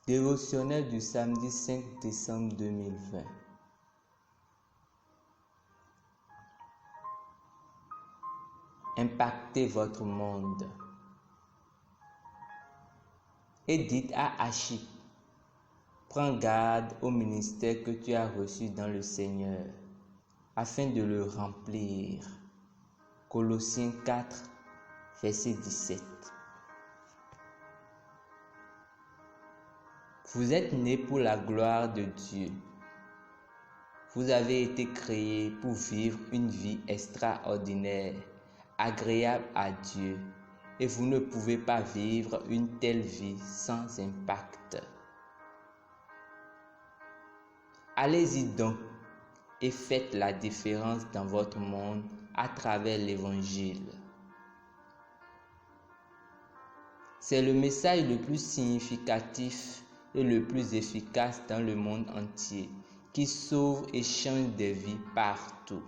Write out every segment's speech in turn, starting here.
Dévotionnel du samedi 5 décembre 2020. Impactez votre monde. Et dites à Achille, prends garde au ministère que tu as reçu dans le Seigneur, afin de le remplir. Colossiens 4, verset 17. Vous êtes nés pour la gloire de Dieu. Vous avez été créés pour vivre une vie extraordinaire, agréable à Dieu, et vous ne pouvez pas vivre une telle vie sans impact. Allez-y donc et faites la différence dans votre monde à travers l'Évangile. C'est le message le plus significatif et le plus efficace dans le monde entier, qui sauve et change des vies partout.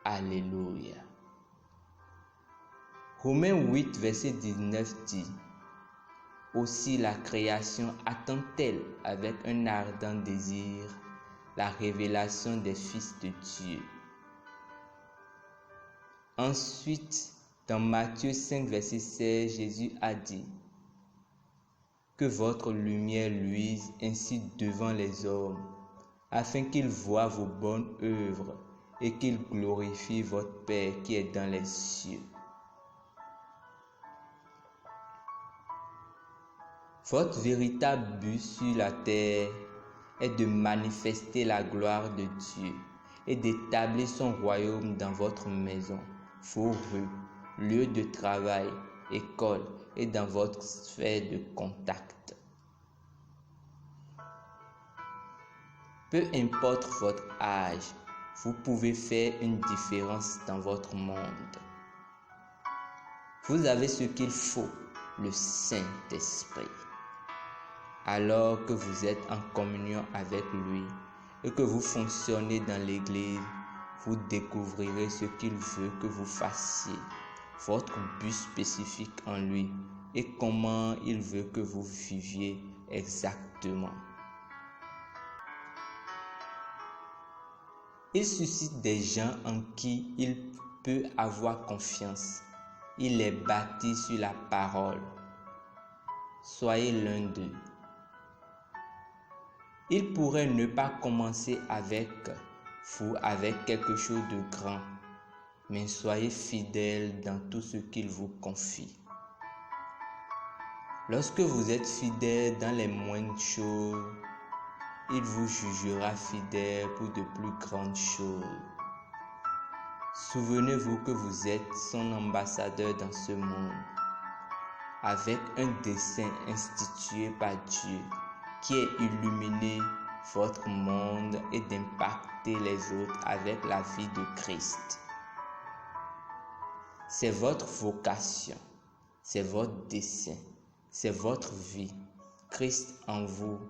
Alléluia. Romains 8, verset 19 dit: Aussi la création attend-elle avec un ardent désir la révélation des fils de Dieu. Ensuite, dans Matthieu 5, verset 16, Jésus a dit: Que votre lumière luise ainsi devant les hommes, afin qu'ils voient vos bonnes œuvres et qu'ils glorifient votre Père qui est dans les cieux. Votre véritable but sur la terre est de manifester la gloire de Dieu et d'établir son royaume dans votre maison, vos rues, lieux de travail, école et dans votre sphère de contact. Peu importe votre âge, vous pouvez faire une différence dans votre monde. Vous avez ce qu'il faut, le Saint-Esprit. Alors que vous êtes en communion avec lui et que vous fonctionnez dans l'Église, vous découvrirez ce qu'il veut que vous fassiez, votre but spécifique en lui et comment il veut que vous viviez exactement. Il suscite des gens en qui il peut avoir confiance. Il les bâtit sur la parole. Soyez l'un d'eux. Il pourrait ne pas commencer avec vous avec quelque chose de grand, mais soyez fidèles dans tout ce qu'il vous confie. Lorsque vous êtes fidèles dans les moindres choses, il vous jugera fidèle pour de plus grandes choses. Souvenez-vous que vous êtes son ambassadeur dans ce monde, avec un dessein institué par Dieu qui est illuminer votre monde et d'impacter les autres avec la vie de Christ. C'est votre vocation, c'est votre dessein, c'est votre vie. Christ en vous,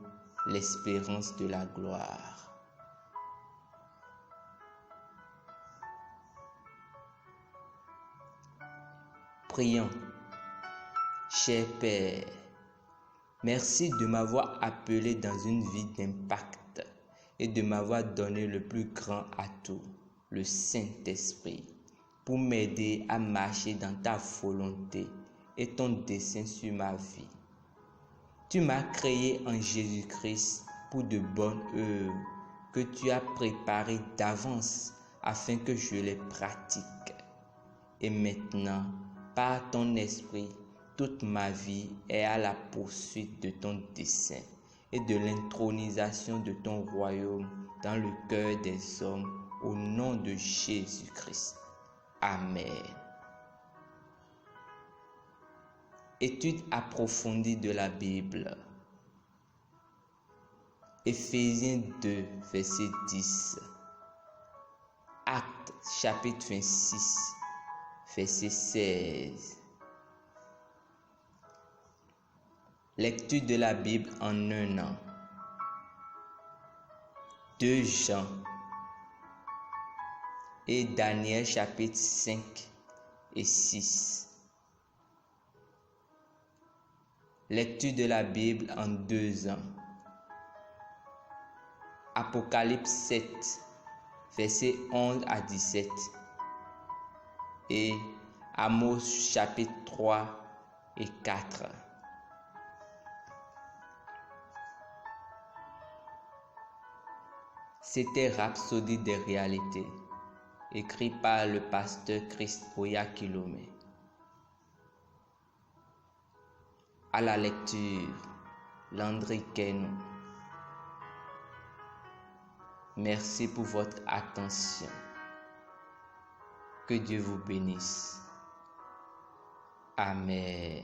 l'espérance de la gloire. Prions. Cher Père, merci de m'avoir appelé dans une vie d'impact et de m'avoir donné le plus grand atout, le Saint-Esprit, pour m'aider à marcher dans ta volonté et ton dessein sur ma vie. Tu m'as créé en Jésus-Christ pour de bonnes œuvres que tu as préparées d'avance afin que je les pratique. Et maintenant, par ton esprit, toute ma vie est à la poursuite de ton dessein et de l'intronisation de ton royaume dans le cœur des hommes au nom de Jésus-Christ. Amen. Étude approfondie de la Bible. Éphésiens 2, verset 10. Actes, chapitre 26, verset 16. Lecture de la Bible en un an. 2 Jean et Daniel chapitre 5 et 6. Lecture de la Bible en 2 ans. Apocalypse 7, versets 11 à 17. Et Amos chapitre 3 et 4. C'était Rhapsodie des réalités, écrit par le pasteur Christ Oyakilome. À la lecture, Landry Kenon. Merci pour votre attention. Que Dieu vous bénisse. Amen.